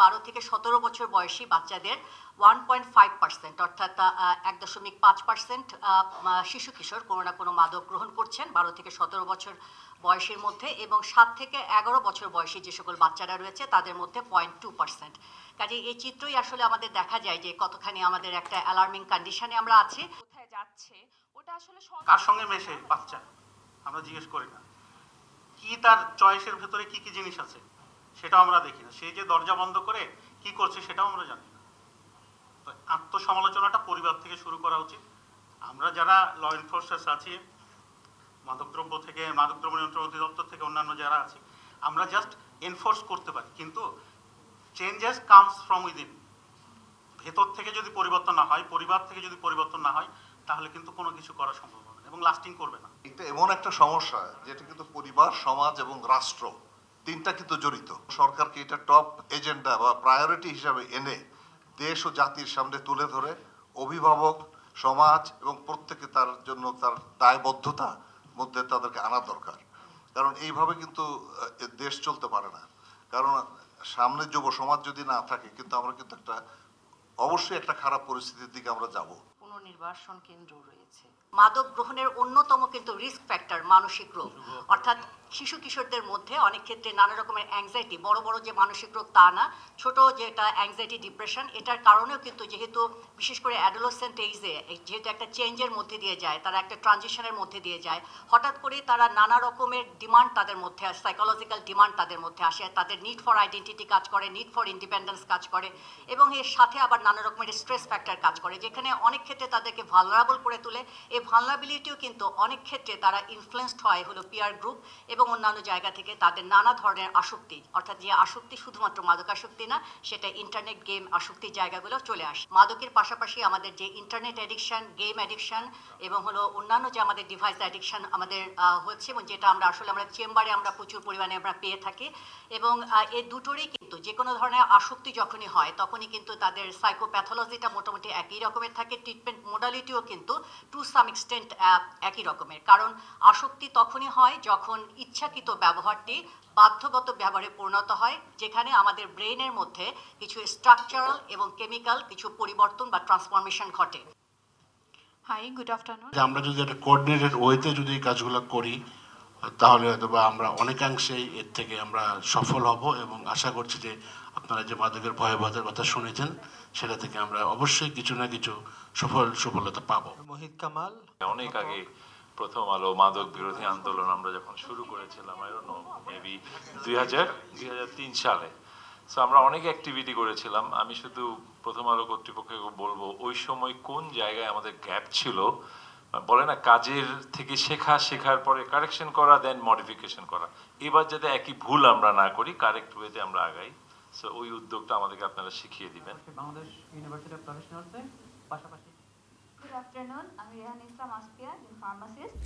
12 থেকে 17 বছর বয়সী বাচ্চাদের 1.5% অর্থাৎ 1.5% শিশু কিশোর কোনো না কোনো মাদক গ্রহণ করছেন 12 থেকে 17 বছর বয়সের মধ্যে, এবং 7 থেকে 11 বছর বয়সী যে সকল বাচ্চারা রয়েছে তাদের মধ্যে 0.2%। কাজে এই চিত্রই আসলে আমাদের দেখা যায় যে কতখানি আমাদের একটা অ্যালার্মিং কন্ডিশনে আমরা আছি। কোথায় যাচ্ছে ওটা আসলে কার সঙ্গে মেশে বাচ্চা আমরা জিজ্ঞেস করি না, কি তার চয়েসের ভেতরে কি কি জিনিস আছে সেটাও আমরা দেখি না, সে যে দরজা বন্ধ করে কি করছে সেটাও আমরা জানি না। তো আত্মসমালোচনাটা পরিবার থেকে শুরু করা উচিত। আমরা যারা ল এনফোর্সার্স আছি, মাদকদ্রব্য নিয়ন্ত্রণ অধিদপ্তর থেকে অন্যান্য যারা আছে, আমরা জাস্ট এনফোর্স করতে পারি, কিন্তু চেঞ্জেস কামস ফ্রম উইদিন। ভেতর থেকে যদি পরিবর্তন না হয়, পরিবার থেকে যদি পরিবর্তন না হয়, তাহলে কিন্তু কোনো কিছু করা সম্ভব হবে না এবং লাস্টিং করবে না। এটা এমন একটা সমস্যা যেটা কিন্তু পরিবার, সমাজ এবং রাষ্ট্র তিনটা কিন্তু জড়িত। সরকারকে এটা টপ এজেন্ডা বা প্রায়োরিটি হিসাবে এনে দেশ ও জাতির সামনে তুলে ধরে অভিভাবক, সমাজ এবং প্রত্যেকে তার জন্য তার দায়বদ্ধতা মধ্যে তাদেরকে আনা দরকার। কারণ এইভাবে কিন্তু দেশ চলতে পারে না। কারণ সামনে যুব সমাজ যদি না থাকে, কিন্তু আমরা কিন্তু অবশ্যই একটা খারাপ পরিস্থিতির দিকে আমরা যাব। পুনর্নির্বাসন কেন্দ্র রয়েছে। মাদক গ্রহণের অন্যতম কিন্তু রিস্ক ফ্যাক্টর মানসিক রোগ, অর্থাৎ শিশু কিশোরদের মধ্যে অনেক ক্ষেত্রে নানা রকমের অ্যাংজাইটি, বড় বড় যে মানসিক রোগ তা না, ছোট যেটা অ্যাংজাইটি, ডিপ্রেশন, এটার কারণেও কিন্তু যেহেতু বিশেষ করে অ্যাডোলেসেন্ট এইজে যেহেতু একটা চেঞ্জের মধ্যে দিয়ে যায়, তারা একটা ট্রানজিশনের মধ্যে দিয়ে যায়, হঠাৎ করে তারা নানা রকমের ডিমান্ড তাদের মধ্যে আসে, সাইকোলজিক্যাল ডিমান্ড তাদের মধ্যে আসে, তাদের নিড ফর আইডেন্টিটি কাজ করে, নিড ফর ইন্ডিপেন্ডেন্স কাজ করে, এবং এর সাথে আবার নানা রকমের স্ট্রেস ফ্যাক্টর কাজ করে, যেখানে অনেক ক্ষেত্রে তাদেরকে ভালনারেবল করে তোলে। এই ভালনারেবিলিটিও কিন্তু অনেক ক্ষেত্রে তারা ইনফ্লুয়েসড হয় হলো পিয়ার গ্রুপ এবং অন্যান্য জায়গা থেকে তাদের নানা ধরনের আসক্তি, অর্থাৎ যে আসক্তি শুধুমাত্র মাদক আসক্তি না, সেটা ইন্টারনেট গেম আসক্তির জায়গাগুলো চলে আসে। মাদকের পাশাপাশি আমাদের যে ইন্টারনেট অ্যাডিকশন, গেম অ্যাডিকশন এবং হলো অন্যান্য যে আমাদের ডিভাইস অ্যাডিকশন আমাদের হচ্ছে, এবং যেটা আমরা চেম্বারে আমরা প্রচুর পরিমাণে আমরা পেয়ে থাকি, এবং এই দুটোরই কিন্তু যে কোনো ধরনের আসক্তি যখনই হয় তখনই কিন্তু তাদের সাইকোপ্যাথোলজিটা মোটামুটি একই রকমের থাকে, ট্রিটমেন্ট মোডালিটিও কিন্তু টু সাম এক্সটেন্ট একই রকমের। কারণ আসক্তি তখনই হয় যখন ইচ্ছাকৃত ব্যবহারটি বাধ্যগত ব্যবহারে পরিণত হয়, যেখানে আমাদের ব্রেনের মধ্যে কিছু স্ট্রাকচারাল এবং কেমিক্যাল কিছু পরিবর্তন বা ট্রান্সফরমেশন ঘটে। Hi, good afternoon. আমরা যদি একটা কোঅর্ডিনেটেড ওয়েতে যদি এই কাজগুলো করি, তাহলে হয়তো বা আমরা অনেকাংশেই এর থেকে আমরা সফল হব, এবং আশা করছি যে আপনারা যে মাদকের ভয়াবহতার কথা শুনেছেন সেটা থেকে আমরা অবশ্যই কিছু না কিছু সফলতা পাবো। মোহিত কামাল। অনেক আগে প্রথম আলো মাদক বিরোধী আন্দোলন আমরা যখন শুরু করেছিলাম, মেবি 2003 সালে, সো আমরা অনেক অ্যাক্টিভিটি করেছিলাম। আমি শুধু প্রথম আলো কর্তৃপক্ষকে বলবো, ওই সময় কোন জায়গায় আমাদের গ্যাপ ছিল, বলে না কাজের থেকে শেখার পরে কারেকশন করা, দেন মডিফিকেশন করা, এবার যাতে একই ভুল আমরা না করি, কারেক্ট ওয়েতে আমরা আগাই। সো ওই উদ্যোগটা আমাদেরকে আপনারা শিখিয়ে দিবেন। বাংলাদেশ ইউনিভার্সিটি অফ প্রফেশনালসে পাশাপাশি। গুড আফটারনুন, আমি রেহান ইসলাম আসফিয়া, ফার্মাসিস্ট।